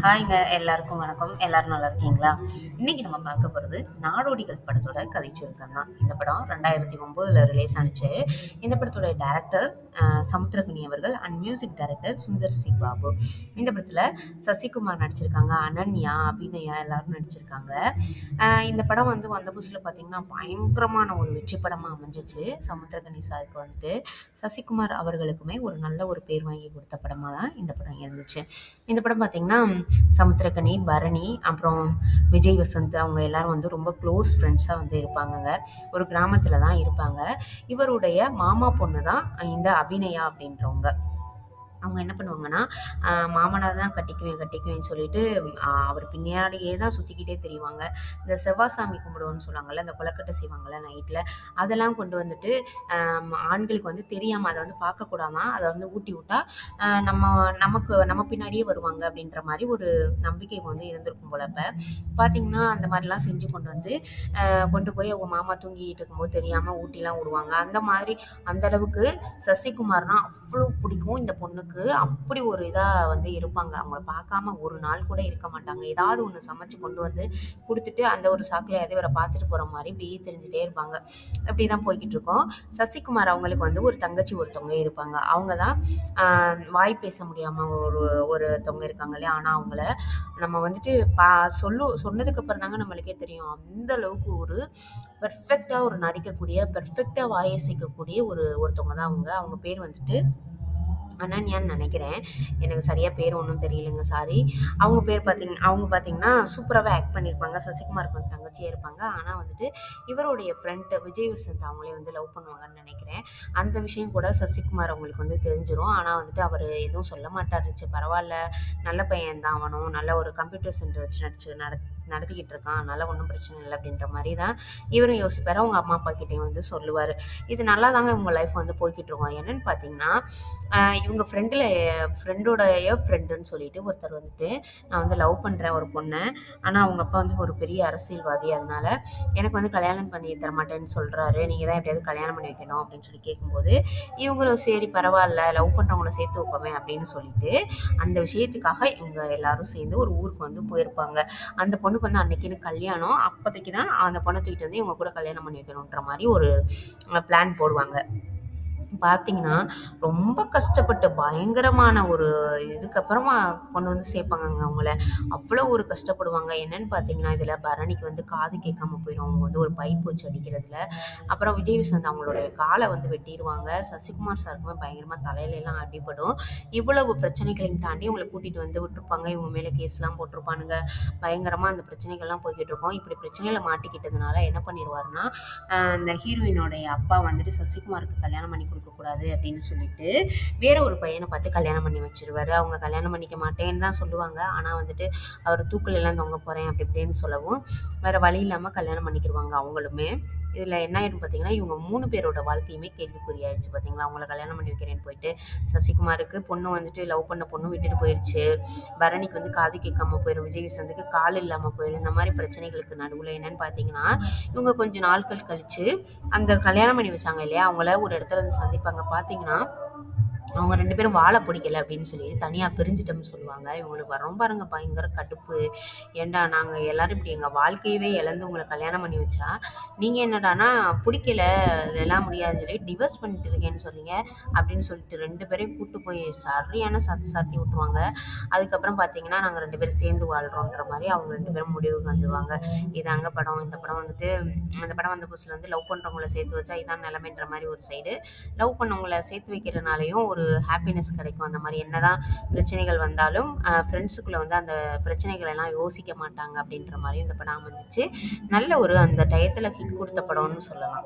ஹாய்ங்க, எல்லாருக்கும் வணக்கம். எல்லாரும் நல்லா இருக்கீங்களா? இன்னைக்கு நம்ம பார்க்க போறது நாடோடிகள் படத்தோட கதை சுருக்கம் தான். இந்த படம் 2009ல ரிலீஸ் ஆனுச்சு. இந்த படத்தோட டைரக்டர் சமுத்திரக்கனி அவர்கள் and music director Sundar C Babu. இந்த படத்துல சசிகுமார் நடிச்சிருக்காங்க, அனன்யா, அபிநயா எல்லாரும் நடிச்சிருக்காங்க. இந்த படம் வந்த புதுசுல பார்த்தீங்கன்னா, பயங்கரமான ஒரு வெற்றி படமா அமைஞ்சிச்சு. சமுத்திரக்கனி சாருக்கு சசிகுமார் அவர்களுக்குமே ஒரு நல்ல ஒரு பேர் வாங்கி கொடுத்த படமா தான் இந்த படம் இருந்துச்சு. இந்த படம் பார்த்தீங்கன்னா, சமுத்திரக்கனி, பரணி, அப்புறம் விஜய் வசந்த் அவங்க எல்லாரும் ரொம்ப க்ளோஸ் ஃப்ரெண்ட்ஸா இருப்பாங்கங்க. ஒரு கிராமத்தில தான் இருப்பாங்க. இவருடைய மாமா பொண்ணு தான் இந்த அபிநயா அப்படின்றவங்க. அவங்க என்ன பண்ணுவாங்கன்னா, மாமனார் தான் கட்டிக்குவேன்னு சொல்லிட்டு, அவர் பின்னாடியே தான் சுத்திக்கிட்டே திரிவாங்க. இந்த செவ்வாய் சாமி கும்பிடுவோம்னு சொல்லுவாங்கல்ல, இந்த கொழுக்கட்டை செய்வாங்கல்ல நைட்ல, அதெல்லாம் கொண்டு வந்துட்டு ஆண்களுக்கு தெரியாம அத பார்க்கக்கூடாதாம். அத ஊட்டி விட்டா, நம்ம பின்னாடியே வருவாங்க அப்படின்ற மாரி ஒரு நம்பிக்கை இருந்திருக்கும் போல அப்ப. பார்த்தீங்கன்னா, அந்த மாரிலாம் செஞ்சு கொண்டு போய் அவங்க மாமா தூங்கிட்டு இருக்கும்போது தெரியாம ஊட்டிலாம் விடுவாங்க. அந்த அளவுக்கு சசிகுமார்னா அவ்ளோ பிடிக்கும் இந்த பொண்ணுக்கு. அப்படி ஒரு இதா இருப்பாங்க. அவங்கள பார்க்காம ஒரு நாள் கூட இருக்க மாட்டாங்க. ஏதாவது ஒண்ணு சமைச்சு கொண்டு குடுத்துட்டு, அந்த ஒரு சாக்குலயாவது இவர பார்த்துட்டு போற மாரி இப்படியே திரிஞ்சுட்டே இருப்பாங்க. இப்படிதான் போய்க்கிட்டு இருக்கும். சசிகுமார் அவங்களுக்கு ஒரு தங்கச்சி ஒருத்தவங்க இருப்பாங்க. அவங்க தான் வாய் பேச முடியாம ஒருத்தவங்க இருக்காங்க இல்லையா? ஆனா அவங்கள நம்ம சொன்னதுக்கு அப்புறம் தாங்க நம்மளுக்கே தெரியும். அந்த அளவுக்கு ஒரு பெர்ஃபெக்ட்டா நடிக்கக்கூடிய, பெர்ஃபெக்ட்டா வாயசைக்கக்கூடிய ஒருத்தவங்க தான் அவங்க. அவங்க பேர் அனன்யான்னு நினைக்கிறேன். எனக்கு சரியா பேர் ஒண்ணும் தெரியலங்க. சாரி. அவங்க பார்த்தீங்கன்னா, சூப்பராவே ஆக்ட் பண்ணியிருப்பாங்க. சசிகுமாருக்கு தங்கச்சியா இருப்பாங்க. ஆனா இவருடைய ஃப்ரெண்ட் விஜய் வசந்த் அவங்களே லவ் பண்ணுவாங்கன்னு நினைக்கிறேன். அந்த விஷயம் கூட சசிகுமார் அவங்களுக்கு தெரிஞ்சிரும். ஆனா அவரு எதுவும் சொல்ல மாட்டாரு. சரி பரவால்ல, நல்ல பையன் தான் அவனும். நல்ல ஒரு கம்ப்யூட்டர் சென்டர் வச்சு நடத்திக்கிட்டு இருக்கான். அதனால ஒண்ணும் பிரச்சனை இல்ல அப்படின்ற மாரி தான் இவரும் யோசிப்பாரு. அவங்க அம்மா, அப்பா கிட்டயும் சொல்லுவாரு. இது நல்லா தாங்க இவங்க லைஃப் போய்க்கிட்டு இருக்கும். என்னன்னு பார்த்தீங்கன்னா, இவங்க ஃப்ரெண்டோடைய ஃப்ரெண்டுன்னு சொல்லிட்டு ஒருத்தர் நான் லவ் பண்றேன் ஒரு பொண்ண. ஆனா அவங்க அப்பா ஒரு பெரிய அரசியல்வாதி. அதனால எனக்கு கல்யாணம் பண்ணி தரமாட்டேன்னு சொல்றாரு. நீங்க தான் எப்படியாவது கல்யாணம் பண்ணி வைக்கணும் அப்படின்னு சொல்லி கேட்கும்போது, இவங்களும் சரி பரவால்ல, லவ் பண்றவங்கள சேர்த்து வைப்போமே அப்படின்னு சொல்லிட்டு, அந்த விஷயத்துக்காக இவங்க எல்லாரும் சேர்ந்து ஒரு ஊருக்கு போயிருப்பாங்க. அந்த பொண்ணுக்கு அன்னைக்குன்னு கல்யாணம். அப்போதைக்கு தான் அந்த பொண்ணை தூக்கிட்டு இவங்க கூட கல்யாணம் பண்ணி வைக்கணுன்ற மாரி ஒரு பிளான் போடுவாங்க. பார்த்தீங்கன்னா, ரொம்ப கஷ்டப்பட்டு பயங்கரமான ஒரு இதுக்கப்புறமா கொண்டு சேர்ப்பாங்கங்க அவங்கள. அவ்வளோ ஒரு கஷ்டப்படுவாங்க. என்னன்னு பார்த்தீங்கன்னா, இதில பரணிக்கு காது கேட்காம போயிரும். அவங்க ஒரு பைப் வச்சு அடிக்கிறதுல. அப்புறம் விஜய் வசந்த் அவங்களுடைய கால வெட்டிருவாங்க. சசிகுமார் சாருக்குமே பயங்கரமா தலையிலலாம் அடிபடும். இவ்வளவு பிரச்சனைகளையும் தாண்டி இவங்கள கூட்டிட்டு விட்டுருப்பாங்க. இவங்க மேல கேஸ்லாம் போட்டிருப்பானுங்க. பயங்கரமா அந்த பிரச்சனைகள்லாம் போய்க்கிட்டு இருக்கும். இப்படி பிரச்சனையில மாட்டிக்கிட்டதுனால என்ன பண்ணிருவாருன்னா, இந்த ஹீரோயினோடைய அப்பா சசிகுமாருக்கு கல்யாணம் பண்ணி கொடுக்கக்கூடாது அப்படின்னு சொல்லிட்டு வேற ஒரு பையனை பார்த்து கல்யாணம் பண்ணி வச்சிருவாரு. அவங்க கல்யாணம் பண்ணிக்க மாட்டேன்னு தான் சொல்லுவாங்க. ஆனா அவர் தூக்குல எல்லாம் தொங்க போறேன் அப்படி இப்படின்னு சொல்லவும் வேற வழி இல்லாம கல்யாணம் பண்ணிக்கிருவாங்க அவங்களுமே. இதுல என்ன ஆயிரும் பார்த்தீங்கன்னா, இவங்க 3 பேரோட வாழ்க்கையுமே கேள்விக்குறியாயிருச்சு பார்த்தீங்களா? அவங்கள கல்யாணம் பண்ணி வைக்கிறேன்னு போயிட்டு சசிகுமாருக்கு பொண்ணு லவ் பண்ண பொண்ணு விட்டுட்டு போயிருச்சு. பரணிக்கு காது கேட்காம போயிடும். விஜய் வசந்துக்கு கால் இல்லாம போயிடும். இந்த மாதிரி பிரச்சனைகளுக்கு நடுவுல என்னன்னு பார்த்தீங்கன்னா, இவங்க கொஞ்சம் நாட்கள் கழிச்சு அந்த கல்யாணம் பண்ணி வச்சாங்க இல்லையா? அவங்கள ஒரு இடத்துல சந்திப்பாங்க. பார்த்தீங்கன்னா, அவங்க 2 பேரும் வாழ பிடிக்கல அப்படின்னு சொல்லி தனியா பிரிஞ்சுட்டோம்னு சொல்லுவாங்க. இவங்களுக்கு வரும் பாருங்க பயங்கர கடுப்பு. ஏன்டா நாங்க எல்லாரும் இப்படி எங்க வாழ்க்கையவே இழந்து உங்கள கல்யாணம் பண்ணி வச்சா, நீங்க என்னடான்னா பிடிக்கல, இதெல்லாம் முடியாதுன்னு சொல்லி டிவோர்ஸ் பண்ணிட்டு இருக்கேன்னு சொன்னீங்க அப்படின்னு சொல்லிட்டு 2 பேரையும் கூட்டு போய் சரியான சாத்தி விட்டுருவாங்க. அதுக்கப்புறம் பார்த்தீங்கன்னா, நாங்க 2 பேரும் சேர்ந்து வாழ்றோன்ற மாரி அவங்க 2 பேரும் முடிவுக்கு வந்துருவாங்க. இதாங்க படம். இந்த படம் அந்த படம் வந்த புதுசுல லவ் பண்றவங்கள சேர்த்து வச்சா இதான் நிலைமைன்ற மாரி ஒரு சைடு, லவ் பண்ணவங்கள சேர்த்து வைக்கிறனாலயும் ஒரு ஹாப்பினஸ் கிடைக்கும். அந்த மாரி என்னதான் பிரச்சனைகள் வந்தாலும் ஃப்ரெண்ட்ஸுக்குள்ள அந்த பிரச்சனைகள் எல்லாம் யோசிக்க மாட்டாங்க அப்படின்ற மாரி இந்த படம் அமைஞ்சிச்சு. நல்ல ஒரு அந்த டயத்துல ஹிட் குடுத்த படம்னு சொல்லலாம்.